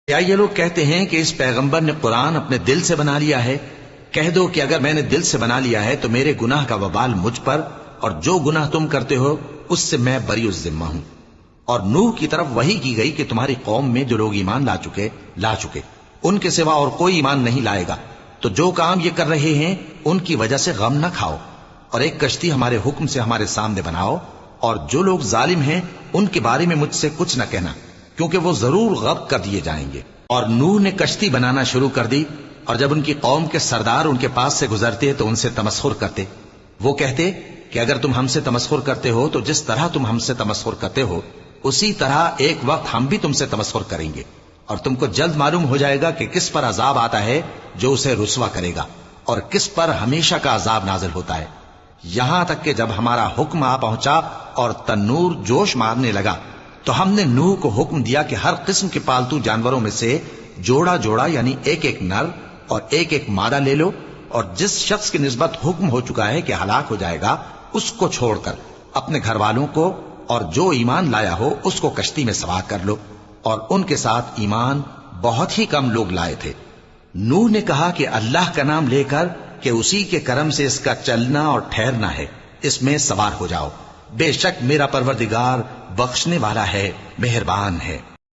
کیا یہ لوگ کہتے ہیں کہ اس پیغمبر نے قرآن اپنے دل سے بنا لیا ہے؟ کہہ دو کہ اگر میں نے دل سے بنا لیا ہے تو میرے گناہ کا وبال مجھ پر، اور جو گناہ تم کرتے ہو اس سے میں بری الذمہ ہوں۔ اور نوح کی طرف وحی کی گئی کہ تمہاری قوم میں جو لوگ ایمان لا چکے ان کے سوا اور کوئی ایمان نہیں لائے گا، تو جو کام یہ کر رہے ہیں ان کی وجہ سے غم نہ کھاؤ، اور ایک کشتی ہمارے حکم سے ہمارے سامنے بناؤ، اور جو لوگ ظالم ہیں ان کے بارے میں مجھ سے کچھ نہ کہنا، کیونکہ وہ ضرور غرق کر دیے جائیں گے۔ اور نوح نے کشتی بنانا شروع کر دی، اور جب ان کی قوم کے سردار ان کے پاس سے گزرتے تو ان سے تمسخر کرتے۔ وہ کہتے کہ اگر تم ہم سے تمسخر کرتے ہو تو جس طرح تم ہم سے تمسخر کرتے ہو اسی طرح ایک وقت ہم بھی تم سے تمسخر کریں گے، اور تم کو جلد معلوم ہو جائے گا کہ کس پر عذاب آتا ہے جو اسے رسوا کرے گا، اور کس پر ہمیشہ کا عذاب نازل ہوتا ہے۔ یہاں تک کہ جب ہمارا حکم آ پہنچا اور تنور جوش مارنے لگا تو ہم نے نوح کو حکم دیا کہ ہر قسم کے پالتو جانوروں میں سے جوڑا جوڑا یعنی ایک ایک نر اور ایک ایک مادہ لے لو، اور جس شخص کی نسبت حکم ہو چکا ہے کہ ہلاک ہو جائے گا اس کو چھوڑ کر اپنے گھر والوں کو اور جو ایمان لایا ہو اس کو کشتی میں سوار کر لو۔ اور ان کے ساتھ ایمان بہت ہی کم لوگ لائے تھے۔ نوح نے کہا کہ اللہ کا نام لے کر کہ اسی کے کرم سے اس کا چلنا اور ٹھہرنا ہے، اس میں سوار ہو جاؤ، بے شک میرا پروردگار بخشنے والا ہے، مہربان ہے۔